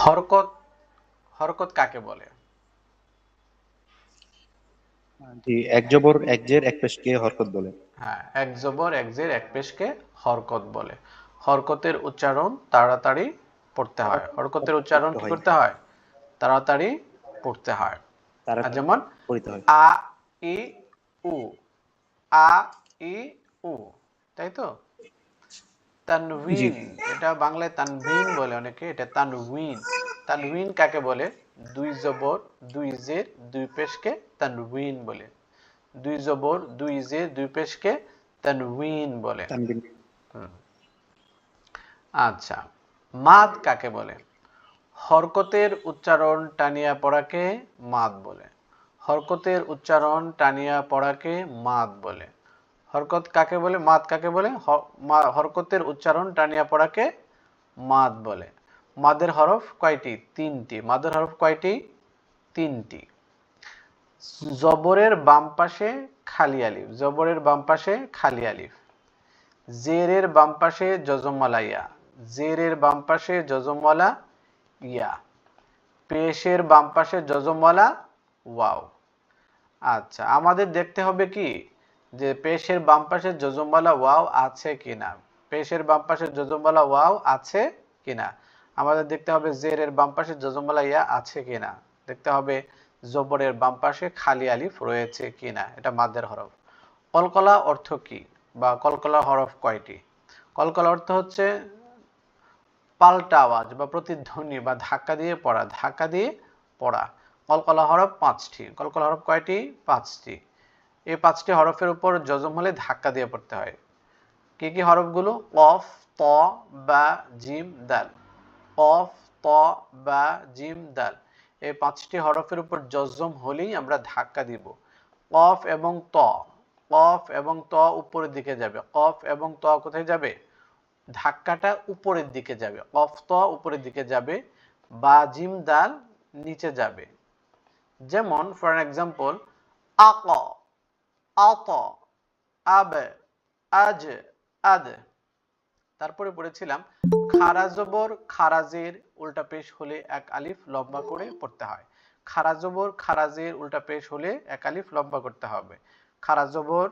হরকত হরকত কাকে বলে? জি, এক জবর এক জের এক পেশকে হরকত বলে। হ্যাঁ, এক জবর এক জের এক পেশকে হরকত বলে। হরকতের উচ্চারণ তাড়াতাড়ি পড়তে হয়। হরকতের তাড়াতাড়ি উচ্চারণ পড়তে কি হয়, করতে হয়? তাড়াতাড়ি পড়তে হয়। আর তাড়াতাড়ি যেমন পড়তে হয়। আ ই উ, আ ই উ, তাই তো? জি। তানভিন, এটা বাংলায় তানভিন বলে অনেকে, এটা তানভিন। তানভিন কাকে বলে? দুই জবর দুই জের দুই পেশকে তানভিন বলে। দুই জবর দুই জের দুই পেশকে তানভিন বলে। তানবিন। হুম। আচ্ছা, মাদ কাকে বলে? হরকতের উচ্চারণ টানিয়া পড়াকে মাদ বলে। হরকতের উচ্চারণ টানিয়া পড়াকে মাদ বলে। হরকত কাকে বলে? মাদ কাকে বলে? হরকতের উচ্চারণ টানিয়া পড়াকে মাদ বলে। মাদের হরফ কয়টি? তিনটি। মাদের হরফ কয়টি? তিনটি। জবরের বাম পাশে খালি আলিফ, জবরের বাম পাশে খালি আলিফ। জেরের বাম পাশে যজমওয়ালা ইয়া, জেরের বাম পাশে যজমওয়ালা ইয়া। পেশের বাম পাশে যজমওয়ালা ওয়াও। আচ্ছা, আমাদের দেখতে হবে কি যে পেশের বাম পাশে যজমওয়ালা ওয়াও আছে কিনা। পেশের বাম পাশে যজমওয়ালা ওয়াও আছে কিনা। আমাদের দেখতে হবে জেরের বাম পাশে যজমওয়ালা ইয়া আছে কিনা। দেখতে হবে জবরের বাম পাশে খালি আলিফ রয়েছে কিনা। এটা মাদের হরফ। কলকলা অর্থ কি, বা কলকলা হরফ কয়টি? কলকলা অর্থ হচ্ছে পাল্টা আওয়াজ বা প্রতিধ্বনি বা ধাক্কা দিয়ে পড়া, ধাক্কা দিয়ে পড়া। কলকলা হরফ পাঁচটি। কলকলা হরফ কয়টি? পাঁচটি। এই পাঁচটি হরফের উপর যজম হলে ধাক্কা দিয়ে পড়তে হয়। কি কি হরফগুলো? কফ, ত, বা, জিম, দাল। কফ, ত, বা, জিম, দাল। এই পাঁচটি হরফের উপর যজম হলেই আমরা ধাক্কা দিব। কফ এবং ত, কফ এবং ত উপরের দিকে যাবে। কফ এবং ত কোথায় যাবে? ধাক্কাটা উপরের দিকে যাবে। কফ ত উপরের দিকে যাবে, বা জিম দাল নিচে যাবে। যেমন ফর এক্সাম্পল, আক, আত, আব, আজ, আদ। তারপরে পড়েছিলাম খারা জবর খারাজের উল্টা পেশ হলে এক আলিফ লম্বা করে পড়তে হয়। খারা জবর খারাজের উল্টা পেশ হলে এক আলিফ লম্বা করতে হবে। খারা জবর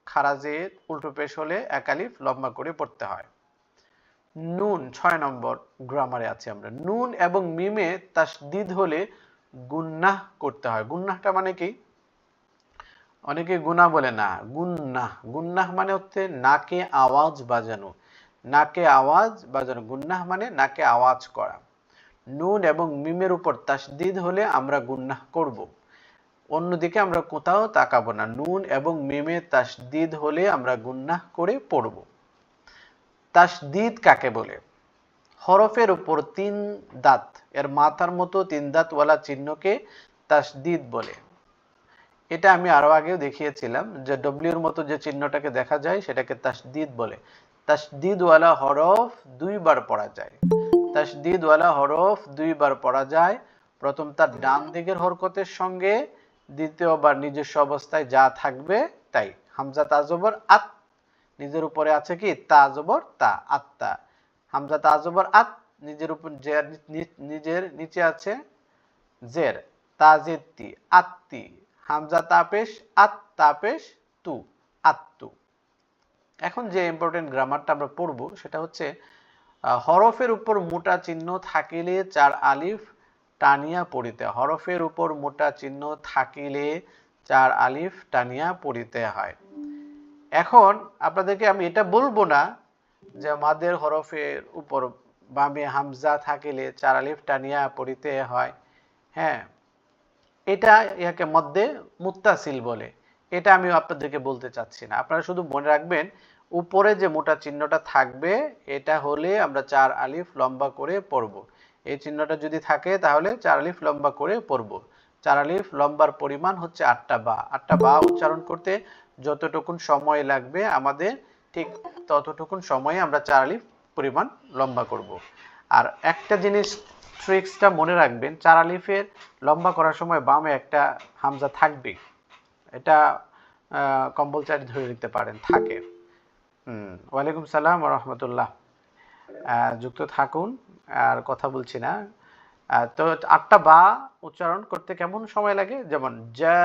খারাজের উল্টো পেশ হলে এক আলিফ লম্বা করে পড়তে হয়। নুন ৬ নম্বর গ্রামারে আছে আমরা। নুন এবং মিমে তাসদিদ হলে গুন্নাহ করতে হয়। গুন্নাহটা মানে কি? অনেকে গুনাহ বলে না, গুন্নাহ। গুন্নাহ মানে হচ্ছে নাকে আওয়াজ বাজানো। নাকে আওয়াজ বাজানো। গুন্নাহ মানে নাকে আওয়াজ করা। নুন এবং মিমের উপর তাসদিদ হলে আমরা গুন্নাহ করব। অন্যদিকে আমরা কোথাও তাকাবো না। নুন এবং মিমে তাসদিদ হলে আমরা গুন্নাহ করে পড়ব। তাসদিদ কাকে বলে? হরফের উপর তিন দাঁত, এর মাথার মতো তিন দাঁতওয়ালা চিহ্নকে তাসদিদ বলে। এটা আমি আরো আগেও দেখিয়েছিলাম যে ডব্লিউর মতো যে চিহ্নটাকে দেখা যায় সেটাকে তাসদিদ বলে। তাসদিদওয়ালা হরফ দুইবার পড়া যায়। তাসদিদওয়ালা হরফ দুইবার পড়া যায়। প্রথম তার ডান দিকের হরকতের সঙ্গে, দ্বিতীয়বার নিজস্ব অবস্থায় যা থাকবে তাই। হামজা তা জবর আত, নিজের উপরে আছে কি তা জবর তা, আত্তা। হামজা তা জবর আত, নিজের উপর নিজের নিচে আছে জের, তা জেরতি, আত্তি। হামজা তাপেশ আত তাপেশ তু, আত্তু। এখন যে ইম্পর্টেন্ট গ্রামারটা আমরা পড়বো সেটা হচ্ছে হরফের উপর মোটা চিহ্ন থাকিলে চার আলিফ টানিয়া পড়িতে। হরফের উপর মোটা চিহ্ন থাকিলে চার আলিফ টানিয়া পড়িতে হয়। এখন আপনাদেরকে আমি এটা বলবো না যে মাদের হরফের উপর বামে হামজা থাকিলে চার আলিফ টানিয়া পড়িতে হয়। হ্যাঁ, এটা ইহাকে মধ্যে মুত্তাসিল বলে। এটা আমি আপনাদেরকে বলতে চাচ্ছি না। আপনারা শুধু মনে রাখবেন উপরে যে মোটা চিহ্নটা থাকবে এটা হলে আমরা চার আলিফ লম্বা করে পড়ব। এই চিহ্নটা যদি থাকে তাহলে চার আলিফ লম্বা করে পড়ব। চার আলিফ লম্বার পরিমাণ হচ্ছে ৮টা বা। ৮টা বা উচ্চারণ করতে যতটুকুন সময় লাগবে আমাদের, ঠিক ততটুকুন সময়ে আমরা চার আলিফ পরিমাণ লম্বা করব। আর একটা জিনিস ট্রিক্সটা মনে রাখবেন, চার আলিফের লম্বা করার সময় বামে একটা হামজা থাকবে। এটা কম্পালসারি ধরে নিতে পারেন, থাকে। ওয়ালাইকুম সালাম ওয়া রাহমাতুল্লাহ। যুক্ত থাকুন, আর কথা বলছি না। তো 8টা বা উচ্চারণ করতে কেমন সময় লাগে, যেমন জা,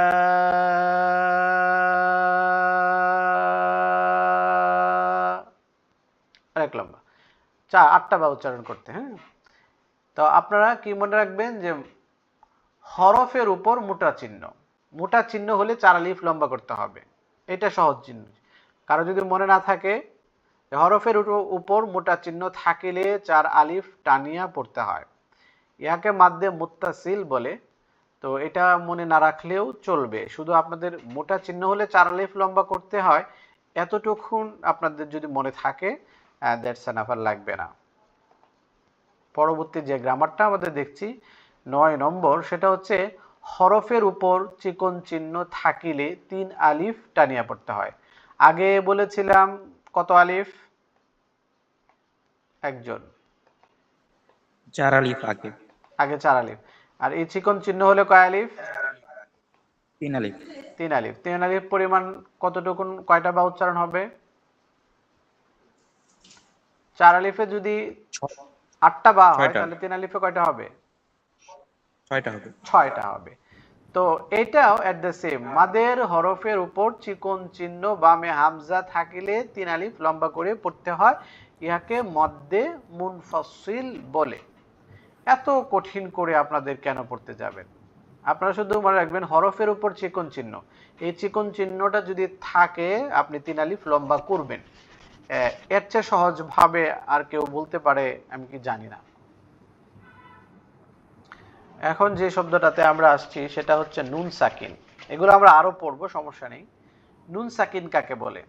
অনেক লম্বা 8টা বা উচ্চারণ করতে। হ্যাঁ, তো আপনারা কি মনে রাখবেন যে হরফের উপর মোটা চিহ্ন, মোটা চিহ্ন হলে 4 আলিফ লম্বা করতে হবে, এটা সহজ জিনিস। কারো যদি মনে না থাকে, হরফের উপর মোটা চিহ্ন থাকিলে 4 আলিফ টানিয়া পড়তে হয়, ইহাকে মাদ্দে মুত্তাসিল বলে। তো এটা মনে না রাখলেও চলবে, শুধু আপনাদের মোটা চিহ্ন হলে 4 আলিফ লম্বা করতে হয়, এতটুকুন আপনাদের যদি মনে থাকে, দ্যাটস এনাফ, আর লাগবে না। পরবর্তী যে গ্রামারটা আমাদের দেখছি 9 নম্বর, সেটা হচ্ছে হরফের উপর চিকন চিহ্ন থাকিলে 3 আলিফ টানিয়া পড়তে হয়। আগে বলেছিলাম কত আলিফ? একজন 4 আলিফ আগে। আগে 4 আলিফ। আর এই চিকন চিহ্ন হলে কয় আলিফ? 3 আলিফ। 3 আলিফ। 3 আলিফ পরিমাণ কতটুকুন, কয়টা বা উচ্চারণ হবে? 4 আলিফে যদি 8টা বা হয়, তাহলে 3 আলিফে কয়টা হবে? 6টা হবে। 6টা হবে। তো এটাও এট দ্য সেম, মাদের হরফের উপর চিকন চিহ্ন বামে হামজা থাকিলে 3 আলিফ লম্বা করে পড়তে হয়, ইহাকে মদ্দে মুনফাসিল বলে। এত কঠিন করে আপনাদের কেন পড়তে যাবেন? আপনারা শুধু মনে রাখবেন হরফের উপর চিকন চিহ্ন, এই চিকন চিহ্নটা যদি থাকে আপনি 3 আলিফ লম্বা করবেন। এর চেয়ে সহজভাবে আর কেউ বলতে পারে আমি কি জানি না। এখন যে শব্দটাতে আমরা আসছি সেটা হচ্ছে নুন সাকিন। এগুলো আমরা আরো পড়বো, সমস্যা নেই। নুন সাকিন কাকে বলে?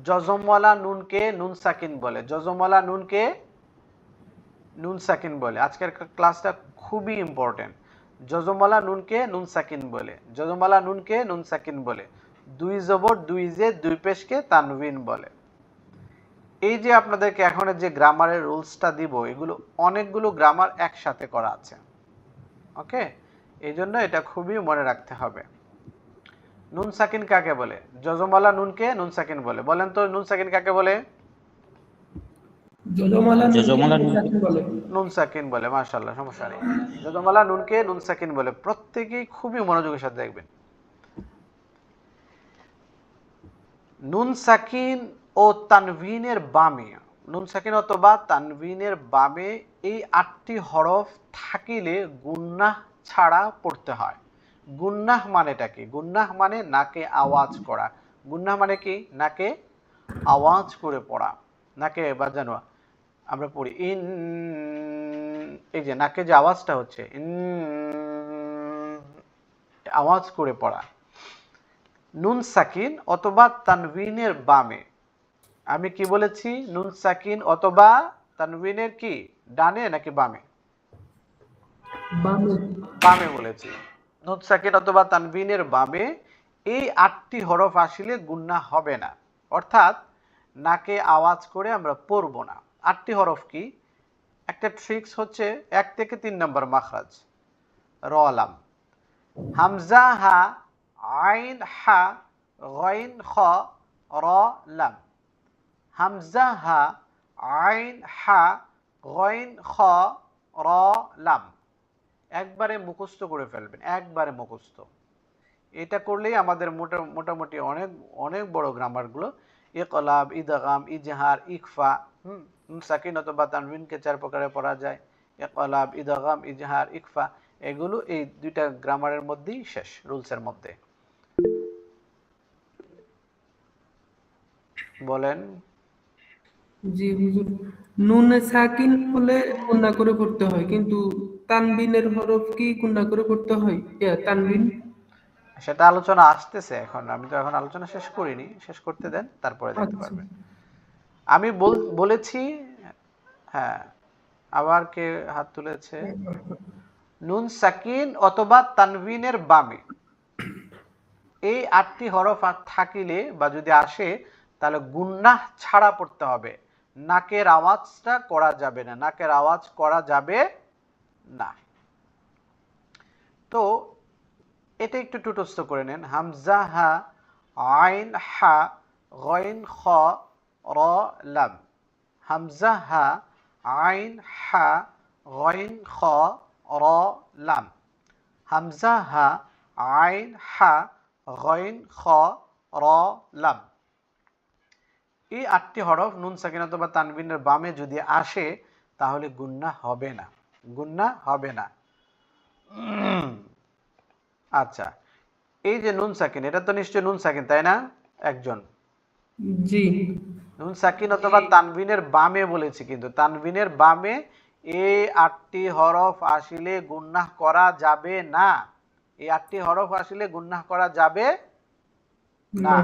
জজমওয়ালা নুনকে নুন সাকিন বলে। জজমওয়ালা নুনকে নুন সাকিন বলে। আজকের ক্লাসটা খুবই ইম্পর্টেন্ট। জজমওয়ালা নুনকে নুন সাকিন বলে। জজমওয়ালা নুনকে নুন সাকিন বলে। 2 জবর 2 জের 2 পেশকে তানবিন বলে। এই যে আপনাদেরকে এখন যে গ্রামারের রুলসটা দিব, এগুলো অনেকগুলো গ্রামার একসাথে করা আছে। ওকে, এই জন্য এটা খুবই মনে রাখতে হবে। নুন সাকিন কাকে বলে? জজমওয়ালা নুনকে নুন সাকিন বলে। বলেন তো নুন সাকিন কাকে বলে? জজমওয়ালা জজমওয়ালা নুন নুনকে সাকিন বলে। নুন সাকিন বলে, মাশাআল্লাহ, সমস্যা নেই। জজমওয়ালা নুনকে নুন সাকিন বলে। প্রত্যেকেই খুবই মনোযোগের সাথে দেখবেন। নুন সাকিন ও তানভিনের বামে, নুন সাকিন অথবা তানভিনের বামে এই 8টি হরফ থাকিলে গুন্নাহ ছাড়া পড়তে হয়। গুন্নাহ মানেটা কি? গুন্নাহ মানে নাকে আওয়াজ করা। গুন্নাহ মানে কি? নাকে আওয়াজ করে পড়া, নাকে বাজানো। আমরা পড়ি ইন, এই যে নাকে যে আওয়াজটা হচ্ছে ইন, আওয়াজ করে পড়া। নুন সাকিন অথবা তানবিনের বামে, আমি কি বলেছি? নুন সাকিন অথবা তানবিনের কি ডানে নাকি বামে? বামে। বামে বলেছি। নুন সাকিন অথবা তানবিনের বামে এই 8টি হরফ আসলে গুন্নাহ হবে না, অর্থাৎ নাকে আওয়াজ করে আমরা পড়ব না। 8টি হরফ কি? একটা ট্রিক্স হচ্ছে 1 থেকে 3 নম্বর মাখরাজ, র লাম, হামজা হা, আইন হা, গইন খ, র লাম। হামজা হা, আইন হা, গইন খ, র লাম। একবারে মুখস্থ করে ফেলবেন, একবারে মুখস্থ। এটা করলেই আমাদের মোটামুটি অনেক অনেক বড় গ্রামারগুলো, ইকলাব, ইদগাম, ইজহার, ইকফা, সাকিন অথবা তানবিনকে 4 প্রকারে পড়া যায়। ইকলাব, ইদগাম, ইজহার, ইকফা, এগুলো এই 2টা গ্রামারের মধ্যেই শেষ, রুলসের মধ্যে। বলেন। জি হুজুর, নুন সাকিন হলে গুণা করে পড়তে হয়, কিন্তু তানবিনের হরফ কি গুণা করে পড়তে হয়? তানবিন। সেটা আলোচনা আসতেছে, এখন আমি তো এখন আলোচনা শেষ করিনি, শেষ করতে দেন, তারপরে দেখতে আচ্ছা। পারবেন। আমি বলেছি। হ্যাঁ, আবার কে হাত তুলেছে? নুন সাকিন অথবা তানবিনের বামে এই 8টি হরফ থাকিলে বা যদি আসে, তাহলে গুন্নাহ ছাড়া পড়তে হবে। নাকের আওয়াজটা করা যাবে না, নাকের আওয়াজ করা যাবে না। তো এটা একটু টুটস্থ করে নেন। হামজা হা, আইন হা, গইন খ, র লাম। হামজা হা, আইন হা, গইন খ র লাম, হামজা হা আইন হা গইন খ র লাম। এই 8টি হরফ নুন সাকিন অথবা তানবিনের বামে যদি আসে তাহলে গুন্নাহ হবে না, গুন্নাহ হবে না। আচ্ছা, এই যে নুন সাকিন, এটা তো নিশ্চয়ই নুন সাকিন, তাই না? একজন জি নুন সাকিন অথবা তানবিনের বামে বলেছি, কিন্তু তানবিনের বামে এই 8টি হরফ আসলে গুন্নাহ করা যাবে না। এই 8টি হরফ আসলে গুন্নাহ করা যাবে না।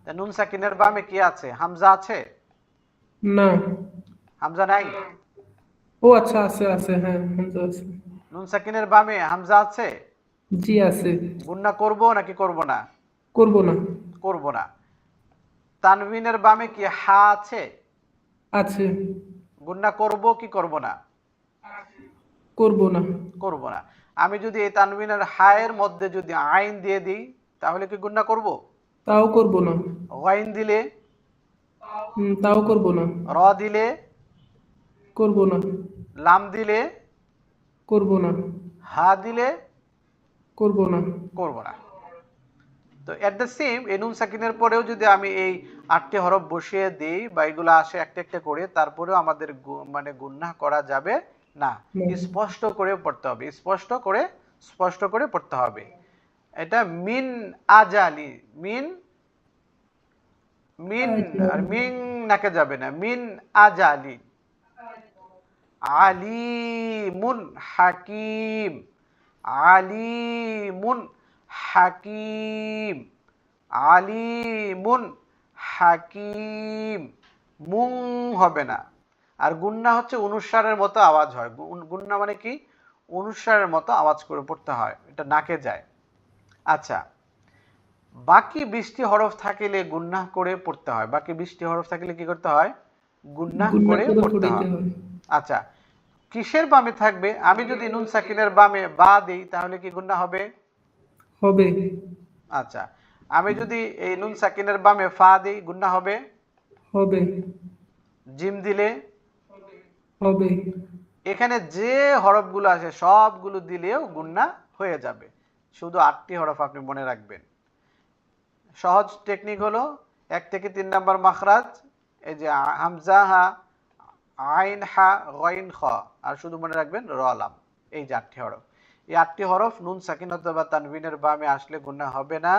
না নুন সাকিনের বামে কি আছে? হামজা আছে? না। হামজা নাই? ও আচ্ছা, আছে আছে, হ্যাঁ হামজা আছে। নুন সাকিনের বামে হামজা আছে? জি আছে। গুন্নাহ করব নাকি করব না? করব না। করব না। তানবিনের বামে কি হা আছে? আছে। গুন্নাহ করব কি করব না? করব না। করব না। আমি যদি এই তানবিনের হায়ের মধ্যে যদি আইন দিয়ে দিই তাহলে কি গুন্নাহ করব? তাও করব না। গাইন দিলে? তাও করব না। র দিলে? করব না। লাম দিলে? করব না। হা দিলে? করব না। করব না। তো এট দ্য সেম, এই নুন সাকিনের পরেও যদি আমি এই 8টি হরফ বসিয়ে দিই বা এগুলো আসে একটা একটা করে, তারপরেও আমাদের মানে গুনাহ করা যাবে না। স্পষ্ট করে পড়তে হবে, স্পষ্ট করে পড়তে হবে। এটা মিন আজালি, মিন মিন আর মিন নাকে যাবে না, মিন আজালি। আলিমুন হাকিম, আলিমুন হাকিম, আলিমুন হাকিম। মুং হবে না। আর গুন্না হচ্ছে অনুস্বারের মতো আওয়াজ হয়। গুন্না মানে কি? অনুস্বারের মতো আওয়াজ করে পড়তে হয়, এটা নাকে যায়। আচ্ছা, বাকি 20টি হরফ থাকলে গুন্নাহ করে পড়তে হয়। বাকি 20টি হরফ থাকলে কি করতে হয়? গুন্নাহ গুনাহ করে করে পড়তে পড়িতে হয়। হয়। আচ্ছা, কিসের বামে থাকবে? আমি যদি নুন সাকিনের বামে বা দেই তাহলে কি গুন্নাহ হবে? হবে। আচ্ছা, আমি যদি এই নুন সাকিনের বামে ফা দিই গুন্নাহ হবে? হবে। জিম দিলে? হবে। এখানে যে হরফগুলো আছে সবগুলো দিলেও গুন্নাহ হয়ে যাবে। শুধু 8টি হরফ আপনি মনে রাখবেন। সহজ টেকনিক হলো 1 থেকে 3 নাম্বার মাখরাজ, এই যে হামজা হা আইন হা গইন খ, আর শুধু মনে রাখবেন র লাম। এই যে 8টি হরফ, এই 8টি হরফ নুন সাকিন অথবা তানবিনের বামে আসলে গুনাহ হবে না,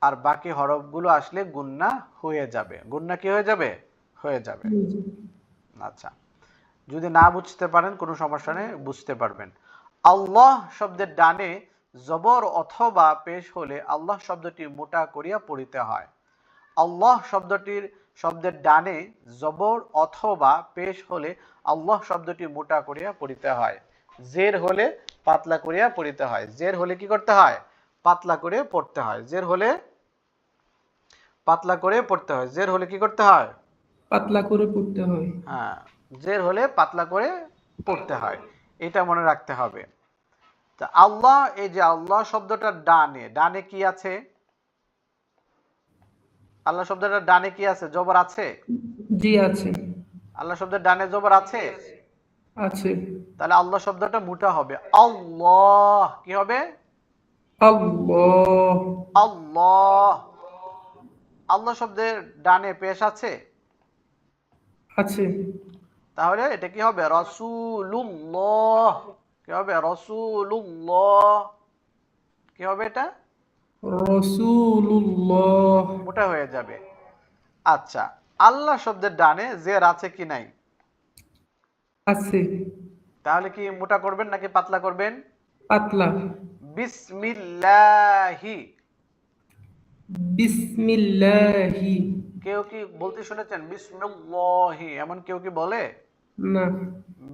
আর বাকি হরফগুলো আসলে গুনাহ হয়ে যাবে। গুনাহ কি হয়ে যাবে? হয়ে যাবে। আচ্ছা, যদি না বুঝতে পারেন কোনো সমস্যা নেই, বুঝতে পারবেন। আল্লাহ শব্দের ডানে জবর অথবা পেশ হলে আল্লাহ শব্দটি মোটা করিয়া পড়িতে হয়। আল্লাহ শব্দের ডানে জবর অথবা পেশ হলে আল্লাহ শব্দটি মোটা করিয়া পড়িতে হয়। জের হলে পাতলা করিয়া পড়িতে হয়। জের হলে কি করতে হয়? পাতলা করে পড়তে হয়। জের হলে পাতলা করে পড়তে হয়। জের হলে কি করতে হয়? পাতলা করে পড়তে হয়। হ্যাঁ, জের হলে পাতলা করে পড়তে হয়, এটা মনে রাখতে হবে। তা আল্লাহ, এই যে আল্লাহ শব্দটার ডানে, ডানে কি আছে? আল্লাহ শব্দটার ডানে কি আছে? জবর আছে? জি আছে। আল্লাহ শব্দের ডানে জবর আছে? আছে। তাহলে আল্লাহ শব্দটা মোটা হবে। আল্লাহ কি হবে? আল্লাহ। আল্লাহ। আল্লাহ শব্দের ডানে পেশ আছে? আছে। তাহলে এটা কি হবে? রাসূলুল্লাহ। কি হবে? রাসূলুল্লাহ। কি হবে এটা? রাসূলুল্লাহ। মোটা হয়ে যাবে। আচ্ছা, আল্লাহ শব্দের ডানে জের আছে কি নাই? আছে। তাহলে কি মোটা করবেন নাকি পাতলা করবেন? পাতলা। বিসমিল্লাহি। বিসমিল্লাহি। কেউ কি বলতে শুনেছেন বিসমিল্লাহি? এমন কেউ কি বলে? না।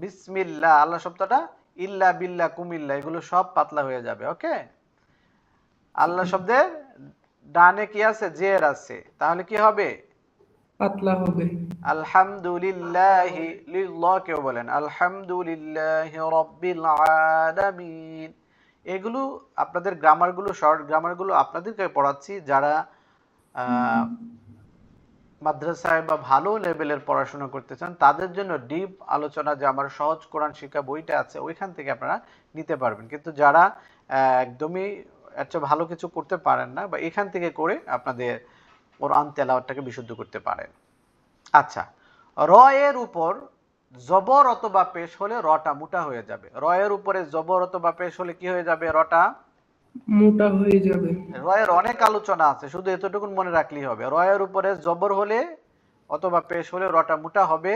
বিসমিল্লাহ। আল্লাহ শব্দটা ইল্লা বিল্লাহ কুমিল্লা এগুলো সব পাতলা হয়ে যাবে। ওকে, আল্লাহ শব্দের ডানে কি আছে? জের আছে, তাহলে কি হবে? পাতলা হবে। আলহামদুলিল্লাহি, লিল্লাহ কেউ বলেন আলহামদুলিল্লাহি রাব্বিল আলামিন। এগুলো আপনাদের গ্রামারগুলো, শর্ট গ্রামারগুলো আপনাদেরকে পড়াচ্ছি যারা মাদ্রাসায় বা ভালো লেভেলের পড়াশোনা করতে চান তাদের জন্য ডিপ আলোচনা যে আমার সহজ কোরআন শিক্ষা বইটা আছে ওইখান থেকে আপনারা নিতে পারবেন। কিন্তু যারা একদমই এর চেয়ে ভালো কিছু করতে পারেন না বা এখান থেকে করে আপনাদের কোরআন তেলাওয়াতটাকে বিশুদ্ধ করতে পারেন। আচ্ছা, র এর উপর জবর অথবা পেশ হলে রটা মোটা হয়ে যাবে। র এর উপরে জবর অথবা পেশ হলে কি হয়ে যাবে? রটা মোটা হয়ে যাবে। র এর অনেক আলোচনা আছে, শুধু এতটুকু মনে রাখলেই হবে। র এর উপরে জবর হলে অথবা পেশ হলে রটা মোটা হবে,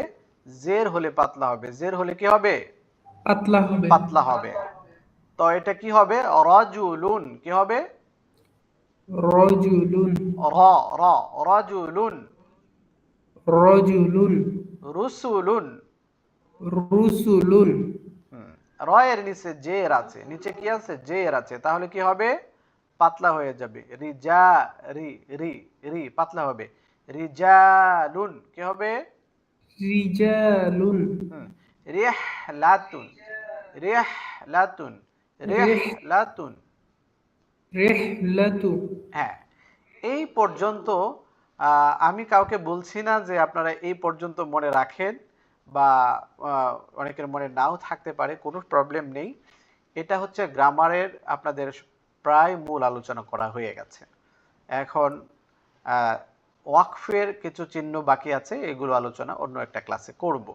জের হলে পাতলা হবে। জের হলে কি হবে? পাতলা হবে। পাতলা হবে। তো এটা কি হবে? রাজুলুন কি হবে? রজুলুন। র র রাজুলুন। রজুলুন। রুসুলুন। রুসুলুন। র এর নিচে জের আছে, নিচে কি আছে? জের আছে, তাহলে কি হবে? পাতলা হয়ে যাবে। রিজা রি রি রি পাতলা হবে। রিজালুন কি হবে? রিজালুন। রিহলাতুন রিহলাতুন রিহলাতুন। রিহলাতু। হ্যাঁ, এই পর্যন্ত আমি কাউকে বলছি না যে আপনারা এই পর্যন্ত মনে রাখেন বা অনেকের মনে নাও থাকতে পারে, কোনো প্রবলেম নেই। এটা হচ্ছে গ্রামারের আপনাদের প্রায় মূল আলোচনা করা হয়ে গেছে। এখন ওয়াকফের কিছু চিহ্ন বাকি আছে, এগুলো আলোচনা অন্য একটা ক্লাসে করব।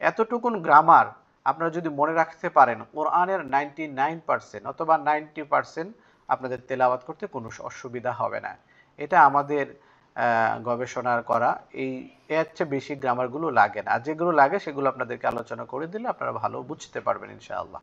এতটুকুন গ্রামার আপনারা যদি মনে রাখতে পারেন, কোরআনের 99% অথবা 90% আপনাদের তেলাওয়াত করতে কোনো অসুবিধা হবে না। এটা আমাদের গবেষণার করা। এর চেয়ে বেশি গ্রামারগুলো লাগে না, আর যেগুলো লাগে সেগুলো আপনাদেরকে আলোচনা করে দিলে আপনারা ভালো বুঝতে পারবেন ইনশাআল্লাহ।